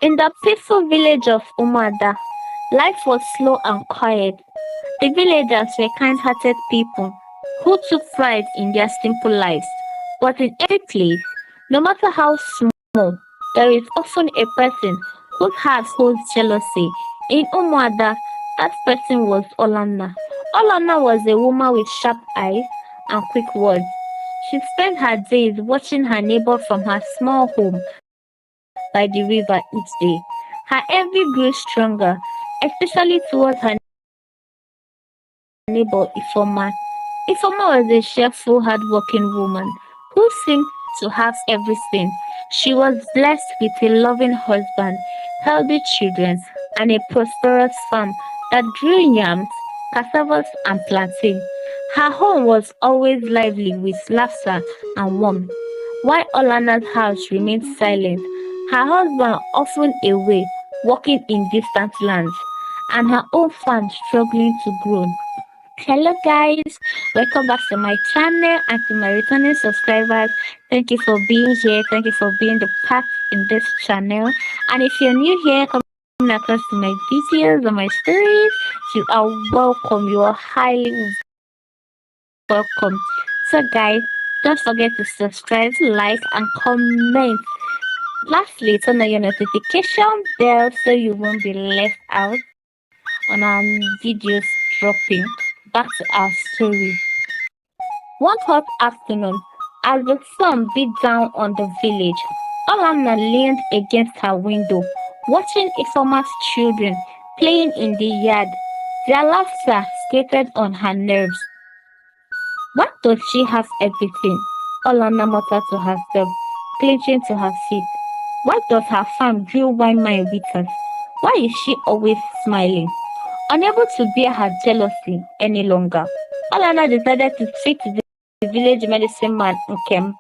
In the peaceful village of Umada, life was slow and quiet. The villagers were kind-hearted people who took pride in their simple lives. But in every place, no matter how small, there is often a person whose heart holds jealousy. In Umada, that person was Olanna. Olanna was a woman with sharp eyes and quick words. She spent her days watching her neighbor from her small home by the river each day. Her envy grew stronger, especially towards her neighbor Ifeoma. Ifeoma was a cheerful, hardworking woman who seemed to have everything. She was blessed with a loving husband, healthy children, and a prosperous farm that grew yams, cassavas, and plantain. Her home was always lively with laughter and warmth, while Olana's house remained silent. Her husband often away, working in distant lands, and her own farm struggling to grow. Hello guys, welcome back to my channel and to my returning subscribers. Thank you for being here. Thank you for being the part in this channel. And if you're new here, coming across to my videos or my stories, you are welcome. You are highly welcome. So guys, don't forget to subscribe, like, and comment. Lastly, turn on your notification bell so you won't be left out on our videos dropping. Back to our story. One hot afternoon, as the sun beat down on the village, Olanna leaned against her window, watching Ifoma's children playing in the yard. Their laughter skated on her nerves. Why does she have everything? Olanna muttered to herself, clenching to her feet. Why does her farm grow wine my bitters? Why is she always smiling? Unable to bear her jealousy any longer, Olanna decided to speak to the village medicine man Nkem.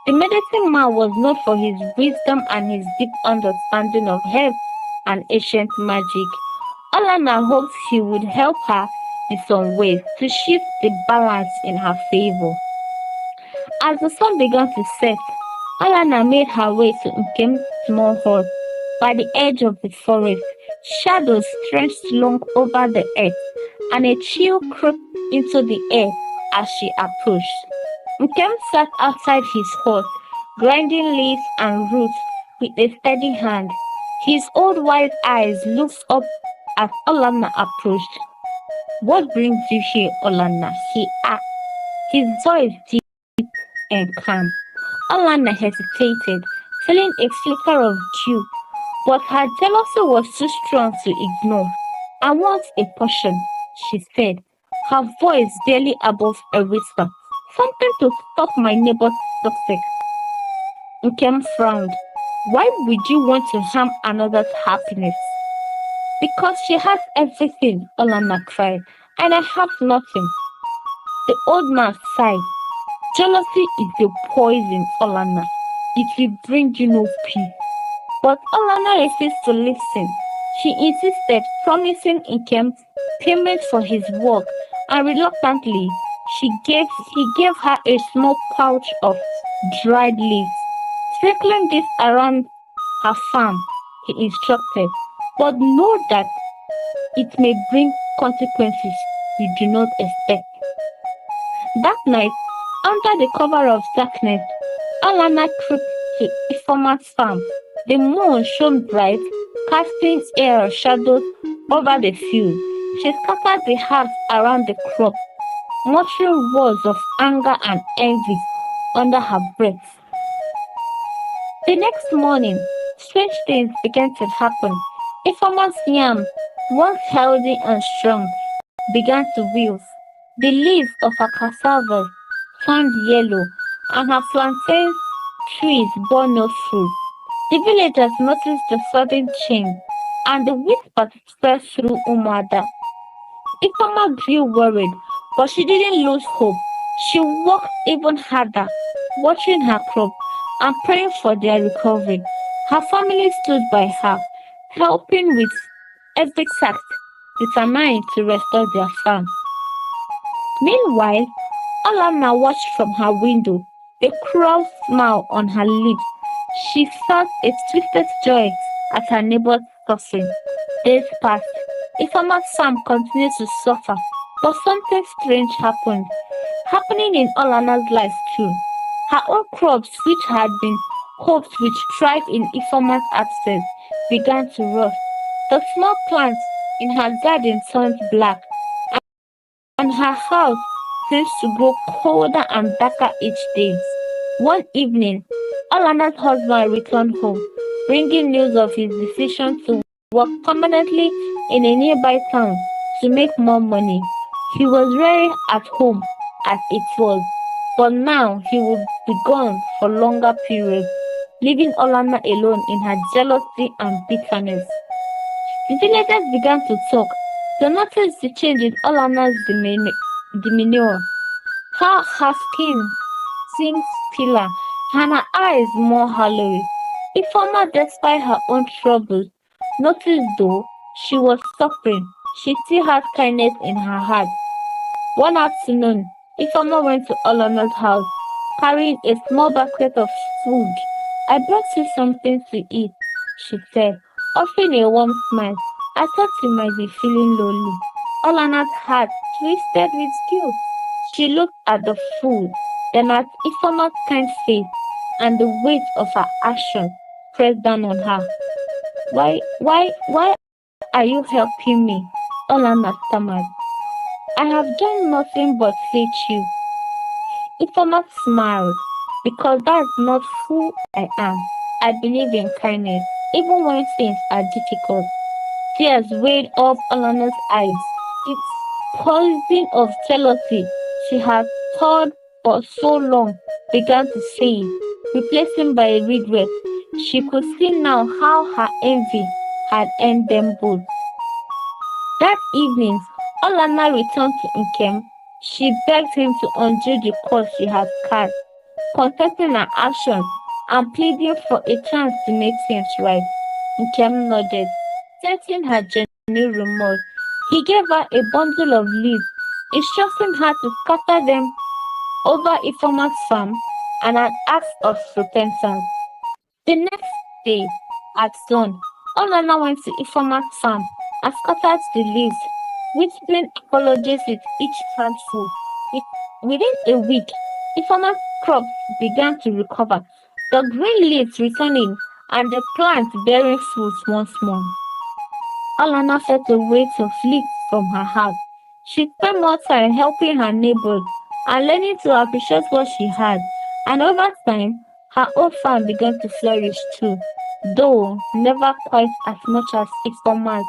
The medicine man was known for his wisdom and his deep understanding of herbs and ancient magic. Olanna hoped he would help her in some ways to shift the balance in her favor. As the sun began to set, Olanna made her way to Nkem's small hut by the edge of the forest. Shadows stretched long over the earth, and a chill crept into the air as she approached. Nkem sat outside his hut, grinding leaves and roots with a steady hand. His old wise eyes looked up as Olanna approached. What brings you here, Olanna? He asked, his voice deep and calm. Olanna hesitated, feeling a flicker of guilt, but her jealousy was too strong to ignore. I want a portion, she said, her voice barely above a whisper. Something to stop my neighbor's success. Nkem frowned. Why would you want to harm another's happiness? Because she has everything, Olanna cried, and I have nothing. The old man sighed. Jealousy is a poison, Olanna. It will bring you no peace. But Olanna refused to listen. She insisted, promising Nkem payment for his work, and reluctantly, he gave her a small pouch of dried leaves. Sprinkling this around her farm, he instructed, but know that it may bring consequences you do not expect. That night, under the cover of darkness, Olanna crept to Ifoma's farm. The moon shone bright, casting air shadows over the field. She scattered the herbs around the crop, muttering words of anger and envy under her breath. The next morning, strange things began to happen. Ifoma's yam, once healthy and strong, began to wilt. The leaves of her cassava turned yellow, and her plantain trees bore no fruit. The villagers noticed the sudden change, and the whisper spread through Umada. Ifeoma grew worried, but she didn't lose hope. She worked even harder, watching her crop and praying for their recovery. Her family stood by her, helping with every task, determined to restore their farm. Meanwhile, Alana watched from her window, a cruel smile on her lips. She felt a twisted joy at her neighbor's suffering. Days passed. Ifeoma Sam continued to suffer, but something strange happened, happening in Olanna's life too. Her own crops, which had been hoped would thrive in Ifeoma's absence, began to rot. The small plants in her garden turned black, and her house seems to grow colder and darker each day. One evening, Olanna's husband returned home, bringing news of his decision to work permanently in a nearby town to make more money. He was very at home as it was, but now he would be gone for longer periods, leaving Olanna alone in her jealousy and bitterness. The villagers began to talk. They noticed the change in Olanna's demeanor. Her skin seemed paler and her eyes more hollow. Ifeoma, despite her own troubles, noticed though she was suffering, she still had kindness in her heart. One afternoon, Ifeoma went to Olanna's house, carrying a small basket of food. I brought you something to eat, she said, offering a warm smile. I thought you might be feeling lonely. Olanna's heart twisted with guilt. She looked at the food, then at Ifeoma's kind face, and the weight of her action pressed down on her. Why are you helping me? Olanna stammered. I have done nothing but teach you. Ifeoma smiled, because that's not who I am. I believe in kindness, even when things are difficult. Tears weighed up Alana's eyes. Its poison of jealousy she had stored for so long began to fade, replacing by regret. She could see now how her envy had ended them both. That evening, Olana returned to Nkem. She begged him to undo the course she had cut, confessing her actions and pleading for a chance to make things right. Nkem nodded, sensing her genuine remorse. He gave her a bundle of leaves, instructing her to scatter them over Ifeoma's farm and an act of repentance. The next day, at dawn, Olana went to Ifeoma's farm and scattered the leaves, whispering apologies with each handful. Within a week, Ifeoma's crops began to recover, the green leaves returning and the plants bearing fruits once more. Olana felt a weight of relief from her heart. She spent more time helping her neighbors and learning to appreciate what she had. And over time, her own farm began to flourish too, though never quite as much as Ifeoma's.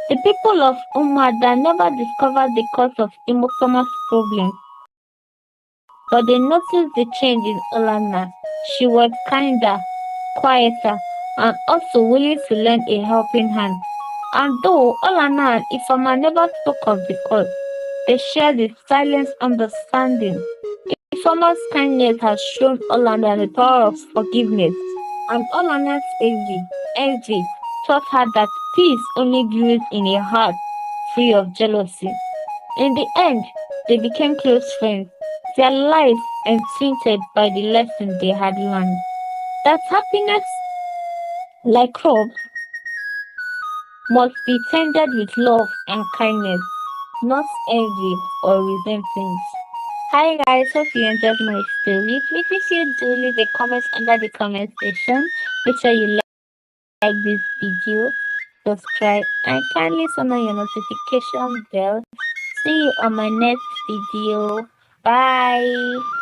The people of Umada never discovered the cause of Ifeoma's problems, but they noticed the change in Olana. She was kinder, quieter, and also willing to lend a helping hand. And though Olana and Ifeoma never spoke of the cause, they shared a silent understanding. Ifeoma's kindness has shown Olana the power of forgiveness, and Olana's envy taught her that peace only grows in a heart free of jealousy. In the end, they became close friends, their lives entwined by the lesson they had learned. That happiness, like crops, must be tended with love and kindness, not envy or resentment. Hi guys, hope you enjoyed my story. Please, if you do, leave a comment under the comment section. Make sure you like this video, subscribe, and kindly turn on your notification bell. See you on my next video. Bye.